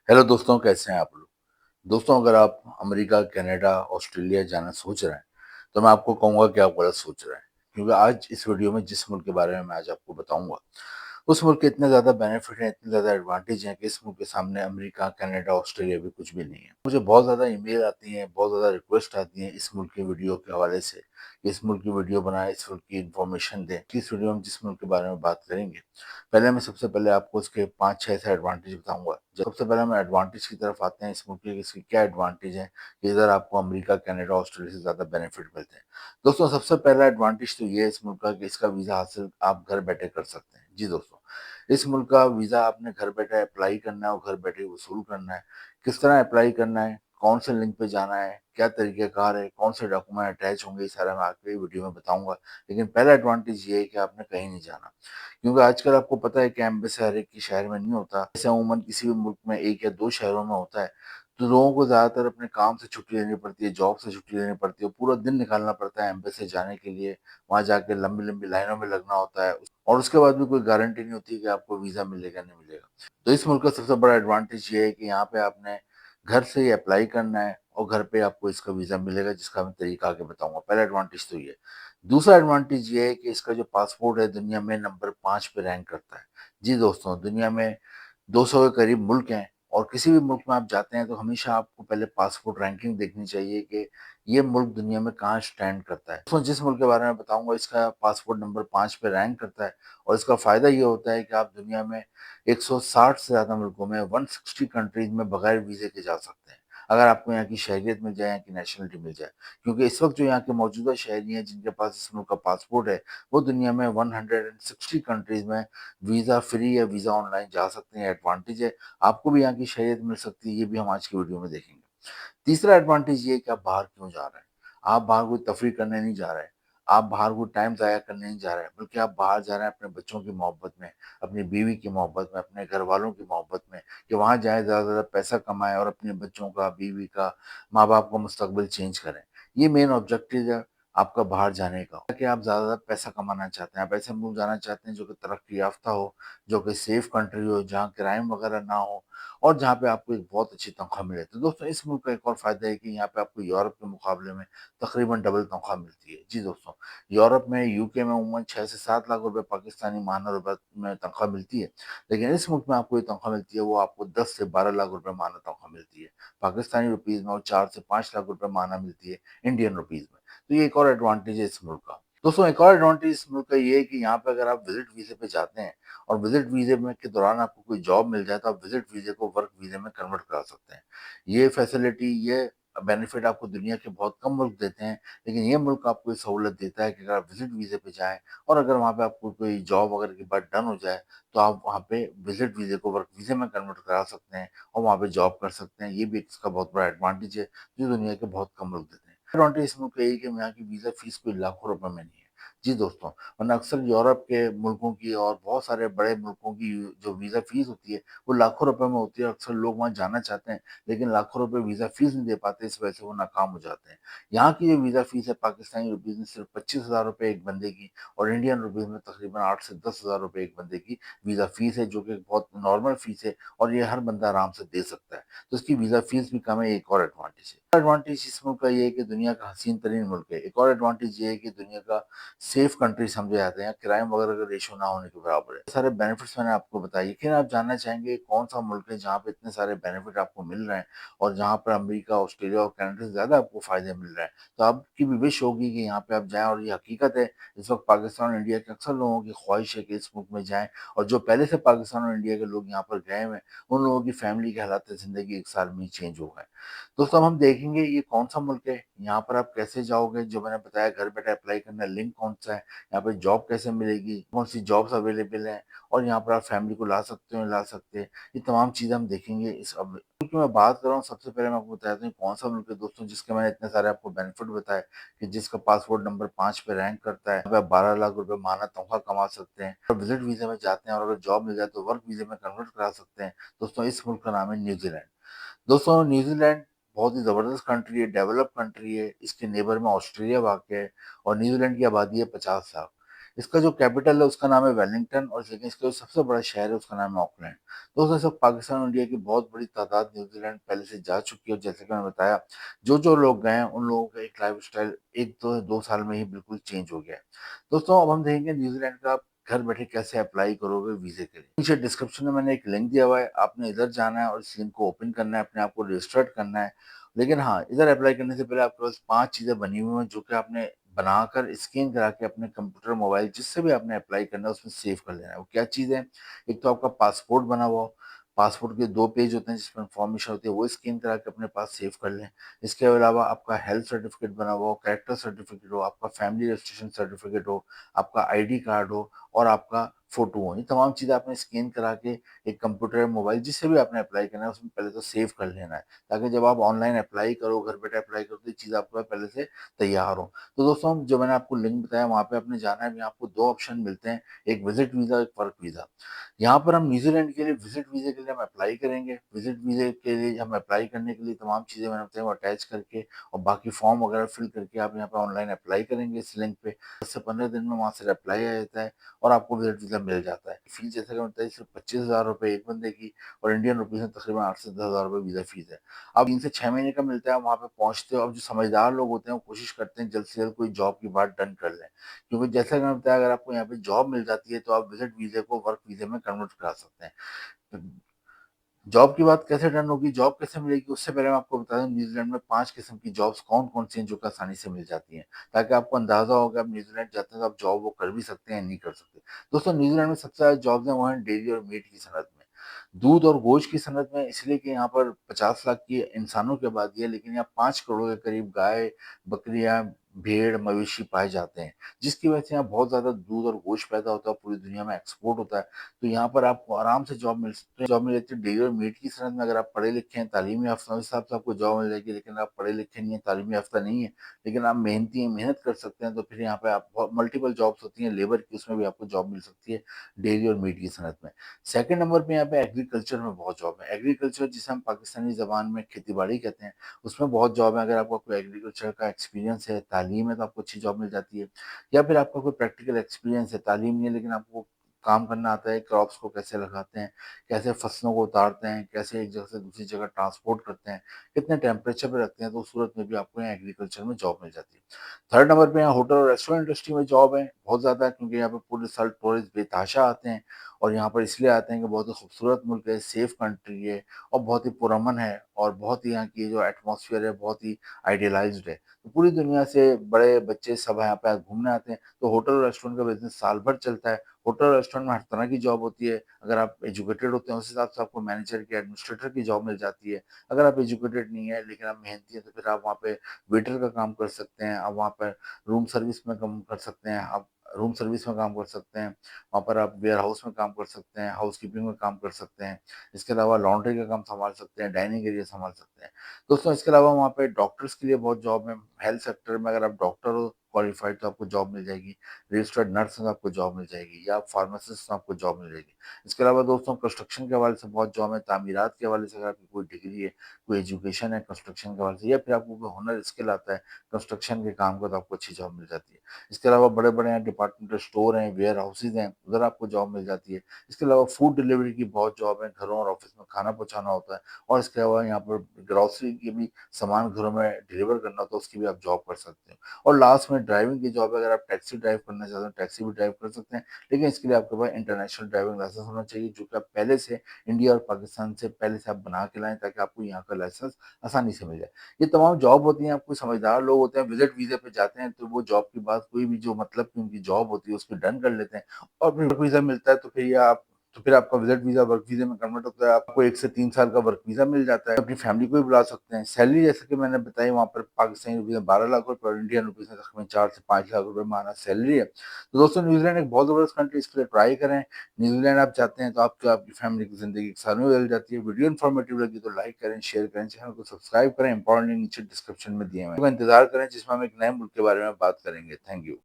Hello दोस्तों, कैसे हैं आप लोग। दोस्तों, अगर आप अमेरिका, कनाडा, ऑस्ट्रेलिया जाना सोच रहे हैं तो मैं आपको कहूंगा कि आप गलत सोच रहे हैं। क्योंकि आज इस वीडियो में जिस मुल्क के बारे में मैं आज आपको बताऊंगा उस मुल्क के इतने ज़्यादा बेनिफिट हैं, इतने ज़्यादा एडवांटेज हैं कि इस मुल्क के सामने अमेरिका, कनाडा, ऑस्ट्रेलिया भी कुछ भी नहीं है। मुझे बहुत ज़्यादा ईमेल आती हैं, बहुत ज़्यादा रिक्वेस्ट आती हैं इस मुल्क के वीडियो के हवाले से कि इस मुल्क की वीडियो बनाएं, इस मुल्क की इन्फॉर्मेशन दें। इस वीडियो में जिस मुल्क के बारे में बात करेंगे, पहले मैं सबसे पहले आपको उसके 5-6 ऐसे एडवांटेज बताऊंगा। सबसे पहले हम एडवांटेज की तरफ आते हैं, इस मुल्क के इसके क्या एडवांटेज हैं कि इधर आपको अमेरिका, कनाडा, ऑस्ट्रेलिया से ज़्यादा बेनिफिट मिलते हैं। दोस्तों, सबसे पहला एडवांटेज तो ये है इस मुल्क का कि इसका वीज़ा हासिल आप घर बैठे कर सकते हैं। जी दोस्तों, इस मुल्क का वीज़ा आपने घर बैठे अप्लाई करना है और घर बैठे वसूल करना है। किस तरह अप्लाई करना है, कौन से लिंक पे जाना है, क्या तरीक़ेकार है, कौन से डॉक्यूमेंट अटैच होंगे, ये सारा मैं आपको वीडियो में बताऊँगा। लेकिन पहला एडवांटेज ये है कि आपने कहीं नहीं जाना। क्योंकि आजकल आपको पता है कि एम्बेसी हर एक के शहर में नहीं होता। जैसे अमूमन किसी भी मुल्क में 1 या 2 शहरों में होता है, तो लोगों को ज़्यादातर अपने काम से छुट्टी लेनी पड़ती है, जॉब से छुट्टी लेनी पड़ती है, पूरा दिन निकालना पड़ता है एम्बेसी जाने के लिए। वहाँ जाके लंबी-लंबी लाइनों में लगना होता है और उसके बाद भी कोई गारंटी नहीं होती कि आपको वीज़ा मिलेगा, नहीं मिलेगा। तो इस मुल्क का सबसे बड़ा एडवांटेज ये है कि यहाँ पे आपने घर से ही अप्लाई करना है और घर पे आपको इसका वीज़ा मिलेगा, जिसका मैं तरीका आगे बताऊँगा। पहला एडवांटेज तो ये है। दूसरा एडवांटेज ये है कि इसका जो पासपोर्ट है दुनिया में नंबर 5 पे रैंक करता है। जी दोस्तों, दुनिया में 200 के करीब मुल्क हैं और किसी भी मुल्क में आप जाते हैं तो हमेशा आपको पहले पासपोर्ट रैंकिंग देखनी चाहिए कि ये मुल्क दुनिया में कहाँ स्टैंड करता है। दोस्तों, जिस मुल्क के बारे में बताऊँगा इसका पासपोर्ट नंबर 5 पे रैंक करता है और इसका फ़ायदा ये होता है कि आप दुनिया में 160 से ज़्यादा मुल्कों में 160 कंट्रीज़ में बगैर वीज़े के जा सकते हैं। अगर आपको यहाँ की शहरियत मिल जाए, यहाँ की नेशनलिटी मिल जाए। क्योंकि इस वक़्त जो यहाँ के मौजूदा शहरी हैं जिनके पास इस मुल्क का पासपोर्ट है, वो दुनिया में 160 कंट्रीज़ में वीज़ा फ्री या वीज़ा ऑनलाइन जा सकते हैं। एडवांटेज है, आपको भी यहाँ की शहरियत मिल सकती है, ये भी हम आज की वीडियो में देखेंगे। तीसरा एडवांटेज ये है कि आप बाहर क्यों जा रहे हैं? आप बाहर कोई तफ़रीह करने नहीं जा रहे हैं, आप बाहर कोई टाइम ज़ाया करने नहीं जा रहे हैं, बल्कि आप बाहर जा रहे हैं अपने बच्चों की मोहब्बत में, अपनी बीवी की मोहब्बत में, अपने घरवालों की मोहब्बत में, कि वहाँ जाएँ, ज़्यादा से ज़्यादा पैसा कमाएँ और अपने बच्चों का, बीवी का, माँ-बाप का मुस्तकबिल चेंज करें। ये मेन ऑब्जेक्टिव है आपका बाहर जाने का, कि आप ज़्यादा पैसा कमाना चाहते हैं, आप ऐसे मुल्क जाना चाहते हैं जो कि तरक्की याफ़्ता हो, जो कि सेफ कंट्री हो, जहाँ क्राइम वगैरह ना हो और जहाँ पे आपको एक बहुत अच्छी तनख्वाह मिले। तो दोस्तों, इस मुल्क का एक और फ़ायदा है कि यहाँ पे आपको यूरोप के मुकाबले में तकरीबन डबल तनख्वाह मिलती है। जी दोस्तों, यूरोप में, यूके में अमूमन 6 से 7 लाख रुपए पाकिस्तानी माहाना रुपए में तनख्वाह मिलती है। लेकिन इस मुल्क में आपको जो तनख्वाह मिलती है वो आपको 10 से 12 लाख रुपए माहाना तनख्वाह मिलती है। पाकिस्तानी रुपीज़ में और 4 से 5 लाख रुपए माहाना मिलती है इंडियन रुपीज़ में। तो ये एक और एडवांटेज है इस मुल्क का। दोस्तों, एक और एडवांटेज इस मुल्क का ये है कि यहाँ पे अगर आप विज़िट वीज़े पे जाते हैं और विज़िट वीज़े में के दौरान आपको कोई जॉब मिल जाए तो आप विज़िट वीज़े को वर्क वीज़े में कन्वर्ट करा सकते हैं। ये फैसिलिटी, ये बेनिफिट आपको दुनिया के बहुत कम मुल्क देते हैं, लेकिन ये मुल्क आपको ये सहूलत देता है कि अगर आप विज़िट वीज़े पे जाएँ और अगर वहाँ पे आपको कोई जॉब वगैरह की बात डन हो जाए, तो आप वहाँ पे विज़िट वीज़े को वर्क वीज़े में कन्वर्ट करा सकते हैं और वहाँ पे जॉब कर सकते हैं। ये भी इसका बहुत बड़ा एडवांटेज है, जो दुनिया के बहुत कम मुल्क देते हैं। एडवांटेज इस मुल्क का ये है कि यहाँ की वीज़ा फीस कोई लाखों रुपए में नहीं है। जी दोस्तों, वरना अक्सर यूरोप के मुल्कों की और बहुत सारे बड़े मुल्कों की जो वीज़ा फ़ीस होती है, वो लाखों रुपए में होती है। अक्सर लोग वहाँ जाना चाहते हैं, लेकिन लाखों रुपए वीज़ा फ़ीस नहीं दे पाते, इस वजह से वो नाकाम हो जाते हैं। यहाँ की जो वीज़ा फ़ीस है पाकिस्तानी रुपीज़ में सिर्फ़ 25,000 रुपए एक बंदे की और इंडियन रुपीज़ में तकरीबन 8 से 10,000 रुपए एक बंदे की वीज़ा फ़ीस है, जो कि बहुत नॉर्मल फ़ीस है और ये हर बंदा आराम से दे सकता है। तो इसकी वीज़ा फ़ीस भी कम है, एक और एडवांटेज है। एडवांटेज इस मुल्क का ये है कि दुनिया का हसीन तरीन मुल्क है। एक और एडवांटेज ये है कि दुनिया का सेफ कंट्री समझे जाते हैं, क्राइम वगैरह का रेशियो ना होने के बराबर है। सारे बेनिफिट्स मैंने आपको बताए, लेकिन आप जानना चाहेंगे कौन सा मुल्क है जहाँ पे इतने सारे बेनिफिट आपको मिल रहे हैं और जहाँ पर अमेरिका, ऑस्ट्रेलिया और कनाडा से ज़्यादा आपको फ़ायदे मिल रहे हैं। तो आपकी भी विश होगी कि यहाँ पे आप जाएँ और ये हकीकत है, इस वक़्त पाकिस्तान और इंडिया के अक्सर लोगों की ख्वाहिश है कि इस मुल्क में जाएँ और जो पहले से पाकिस्तान और इंडिया के लोग यहाँ पर गए हुए हैं, उन लोगों की फैमिली के हालात ज़िंदगी 1 साल में ही चेंज हो गए। दोस्तों, अब हम देखेंगे ये कौन-सा मुल्क है, यहाँ पर आप कैसे जाओगे, जो मैंने बताया घर बैठे अप्लाई करना है, लिंक कौन-सा है, यहाँ पे जॉब कैसे मिलेगी, कौन-सी जॉब्स अवेलेबल हैं और यहाँ पर आप फैमिली को ला सकते हो, ला सकते हैं। ये तमाम चीज़ें हम देखेंगे इस अब मुल्क की मैं बात कर रहा हूँ, सबसे पहले मैं आपको बता देता हूँ कौन-सा मुल्क है दोस्तों, जिसके मैंने इतने सारे आपको बेनिफिट बताए कि जिसका पासपोर्ट नंबर 5 पे रैंक करता है, यहाँ पे आप 12 लाख रुपए माहाना तनख्वाह कमा सकते हैं और विज़िट वीज़ा में जाते हैं और अगर जॉब मिल जाए तो वर्क वीज़ा में कन्वर्ट करा सकते हैं। दोस्तों, इस मुल्क का नाम है न्यूज़ीलैंड। दोस्तों, न्यूज़ीलैंड बहुत ही ज़बरदस्त कंट्री है, डेवलप कंट्री है। इसके नेबर में ऑस्ट्रेलिया वाक़ है और न्यूज़ीलैंड की आबादी है 50 लाख। इसका जो कैपिटल है उसका नाम है वेलिंगटन और लेकिन इसका जो सबसे बड़ा शहर है उसका नाम है ऑकलैंड। दोस्तों सब पाकिस्तान और इंडिया की बहुत बड़ी तादाद न्यूजीलैंड पहले से जा चुकी है और जैसे कि मैंने बताया जो लोग गए हैं उन लोगों का एक लाइफस्टाइल 1 तो 2 साल में ही बिल्कुल चेंज हो गया है। दोस्तों अब हम देखेंगे न्यूजीलैंड का आप घर बैठे कैसे अप्लाई करोगे वीजे के लिए। नीचे डिस्क्रिप्शन में मैंने एक लिंक दिया हुआ है, आपने इधर जाना है और इस लिंक को ओपन करना है, अपने आप को रजिस्टर्ड करना है। लेकिन हाँ, इधर अप्लाई करने से पहले आपके पास 5 चीज़ें बनी हुई हैं जो कि आपने बनाकर स्कैन करा के अपने कंप्यूटर, मोबाइल जिससे भी आपने अप्लाई करना है उसमें सेव कर लेना है। वो क्या चीज़ है? एक तो आपका पासपोर्ट बना हुआ हो, पासपोर्ट के 2 पेज होते हैं जिसमें इन्फॉर्मेशन होती है, वो स्कैन करा के अपने पास सेव कर लें। इसके अलावा आपका हेल्थ सर्टिफिकेट बना हुआ हो, कैरेक्टर सर्टिफिकेट हो, आपका फैमिली रजिस्ट्रेशन सर्टिफिकेट हो, आपका आईडी कार्ड हो और आपका फ़ोटो हो। ये तमाम चीज़ें आपने स्कैन करा के एक कंप्यूटर या मोबाइल जिससे भी आपने अप्लाई करना है उसमें पहले तो सेव कर लेना है, ताकि जब आप ऑनलाइन अप्लाई करो, घर बैठे अप्लाई करो तो ये चीज़ आपके पास पहले से तैयार हो। तो दोस्तों जो मैंने आपको लिंक बताया वहाँ पे आपने जाना है, अभी आपको 2 ऑप्शन मिलते हैं, एक विज़िट वीज़ा, एक वर्क वीज़ा। यहाँ पर हम न्यूज़ीलैंड के लिए विज़िट वीज़े के लिए हम अप्लाई करेंगे। विज़िट वीज़े के लिए हम अप्लाई करने के लिए तमाम चीज़ें मैंने बताई वो अटैच करके और बाकी फॉर्म वगैरह फिल करके आप यहाँ पे ऑनलाइन अप्लाई करेंगे इस लिंक पे। 10 से 15 दिन में वहाँ से रिप्लाई आ जाता है और आपको विज़िट वीज़ा मिल जाता है। फीस जैसा कि मैंने बताया सिर्फ़ ₹25,000 एक बंदे की और इंडियन रुपीज़ में तकरीबन 8 से 10,000 वीज़ा फीस है। अब 3 से 6 महीने का मिलता है, वहाँ पे पहुँचते हो। अब जो समझदार लोग होते हैं वो कोशिश करते हैं जल्द से जल्द कोई जॉब की बात डन कर लें। क्योंकि जैसा कि मैंने बताया अगर आपको यहाँ पे जॉब मिल जाती है तो आप विज़िट वीज़े को वर्क वीज़े में कन्वर्ट करा सकते हैं। तो जॉब की बात कैसे डन होगी, जॉब कैसे मिलेगी उससे पहले मैं आपको बता दूँ न्यूज़ीलैंड में 5 किस्म की जॉब्स कौन-कौन सी हैं जो कि आसानी से मिल जाती हैं। ताकि आपको अंदाज़ा हो कि आप न्यूज़ीलैंड जाते हैं तो आप जॉब वो कर भी सकते हैं या नहीं कर सकते। दोस्तों न्यूज़ीलैंड में सबसे ज़्यादा जॉब्स हैं वो हैं डेयरी और मीट की सनत में। दूध और गोश्त की सनत में इसलिए कि यहाँ पर 50 लाख की इंसानों की आबादी है लेकिन यहाँ 5 करोड़ के करीब गाय, बकरियाँ, भेड़, मवेशी पाए जाते हैं। जिसकी वजह से यहाँ बहुत ज़्यादा दूध और गोश्त पैदा होता है, पूरी दुनिया में एक्सपोर्ट होता है। तो यहाँ पर आपको आराम से जॉब मिल सकती है। जॉब मिल जाती है डेयरी और मीट की सनत में अगर आप पढ़े लिखे हैं, तालीमी याफ्ता हैं, उस हिसाब से आपको जॉब मिल जाएगी। लेकिन आप पढ़े लिखे नहीं हैं, तालीमी याफ्ता नहीं है, लेकिन आप मेहनती हैं, मेहनत कर सकते हैं तो फिर यहाँ पे आप बहुत मल्टीपल जॉब्स होती हैं लेबर की, उसमें भी आपको जॉब मिल सकती है डेयरी और मीट की सनत में। सेकंड नंबर पे यहाँ पे एग्रीकल्चर में बहुत जॉब है। एग्रीकल्चर जिसे हम पाकिस्तानी ज़बान में खेती-बाड़ी कहते हैं, उसमें बहुत जॉब है। अगर आपका कोई एग्रीकल्चर का एक्सपीरियंस है, तालीम है तो आपको अच्छी जॉब मिल जाती है। या फिर आपका कोई प्रैक्टिकल एक्सपीरियंस है, तालीम नहीं है लेकिन आपको काम करना आता है, क्रॉप्स को कैसे लगाते हैं, कैसे फसलों को उतारते हैं, कैसे एक जगह से दूसरी जगह ट्रांसपोर्ट करते हैं, कितने टेम्परेचर पे रखते हैं, तो उस सूरत में भी आपको यहाँ एग्रीकल्चर में जॉब मिल जाती है। थर्ड नंबर पे यहाँ होटल और रेस्टोरेंट इंडस्ट्री में जॉब है, बहुत ज़्यादा क्योंकि यहाँ पे पूरे साल टूरिस्ट बेतहाशा आते हैं और यहाँ पर इसलिए आते हैं कि बहुत ही खूबसूरत मुल्क है, सेफ कंट्री है और बहुत ही पुरअमन है और बहुत ही यहाँ की जो एटमॉस्फेयर है बहुत ही आइडियलाइज़्ड है। तो पूरी दुनिया से बड़े बच्चे सब यहाँ पे घूमने आते हैं, तो होटल और रेस्टोरेंट का बिज़नेस साल भर चलता है। होटल और रेस्टोरेंट में हर तरह की जॉब होती है, अगर आप एजुकेटेड होते हैं उस हिसाब से आपको मैनेजर की, एडमिनिस्ट्रेटर की जॉब मिल जाती है। अगर आप एजुकेटेड नहीं है लेकिन आप मेहनती हैं तो फिर आप वहाँ पे वेटर का काम कर सकते हैं, आप वहाँ पर रूम सर्विस में काम कर सकते हैं, आप रूम सर्विस में काम कर सकते हैं, वहाँ पर आप वेयर हाउस में काम कर सकते हैं, हाउसकीपिंग में काम कर सकते हैं। इसके अलावा लॉन्ड्री का काम सँभाल सकते हैं, डाइनिंग एरिया सँभाल सकते हैं। दोस्तों इसके अलावा वहाँ पे डॉक्टर्स के लिए बहुत जॉब है। हेल्थ सेक्टर में अगर आप डॉक्टर हो क्वालिफाइड तो आपको जॉब मिल जाएगी। रजिस्टर्ड नर्स में आपको जॉब मिल जाएगी या फार्मासिस्ट में आपको जॉब मिल जाएगी। इसके अलावा दोस्तों कंस्ट्रक्शन के हवाले से बहुत जॉब है, तामीरात के हवाले से अगर आपकी कोई डिग्री है, कोई एजुकेशन है कंस्ट्रक्शन के हवाले से या फिर आपको कोई हुनर स्किल आता है कंस्ट्रक्शन के काम का तो आपको अच्छी जॉब मिल जाती है। इसके अलावा बड़े-बड़े यहाँ डिपार्टमेंटल स्टोर हैं, वेयर हाउसेज़ हैं, उधर आपको जॉब मिल जाती है। इसके अलावा फूड डिलीवरी की बहुत जॉब है, घरों और ऑफ़िस में खाना पहुँचाना होता है और इसके अलावा यहाँ पर ग्रोसरी की भी सामान घरों में डिलीवर करना होता है, उसकी भी आप जॉब कर सकते हो। और लास्ट में ड्राइविंग की जॉब है, अगर आप टैक्सी ड्राइव करना चाहते हो, टैक्सी भी ड्राइव कर सकते हैं, लेकिन इसके लिए आपके पास इंटरनेशनल ड्राइविंग लाइसेंस होना चाहिए, जो कि आप पहले से इंडिया और पाकिस्तान से पहले से आप बना के लाएँ, ताकि आपको यहाँ का लाइसेंस आसानी से मिल जाए। ये तमाम जॉब होती हैं, आपको समझदार लोग होते हैं, विज़िट वीज़ा पे जाते हैं, तो वो जॉब की बात कोई भी जो मतलब की उनकी जॉब होती है, उसको डन कर लेते हैं और फिर वर्क वीज़ा मिलता है, तो फिर आपका विज़िट वीज़ा वर्क वीज़ा में कन्वर्ट होता है, आपको 1 से 3 साल का वर्क वीज़ा मिल जाता है, अपनी फैमिली को भी बुला सकते हैं। सैलरी जैसे कि मैंने बताई वहाँ पर पाकिस्तानी रुपये में 12 लाख रुपए और इंडियन रुपीज़ में तकरीबन 4 से 5 लाख रुपए माहाना सैलरी है। तो दोस्तों न्यूज़ीलैंड एक बहुत ज़बरदस्त कंट्री है, इसके लिए ट्राई करें। न्यूज़ीलैंड आप जाते हैं तो आपकी फैमिली की ज़िंदगी एक साल में बदल जाती है। वीडियो इन्फॉर्मेटिव लगी तो लाइक करें, शेयर करें, चैनल को सब्सक्राइब करें, इंपॉर्टेंट लिंक नीचे डिस्क्रिप्शन में दिए हुए हैं। तो इंतज़ार करें जिसमें हम एक नए मुल्क के बारे में बात करेंगे। Thank you.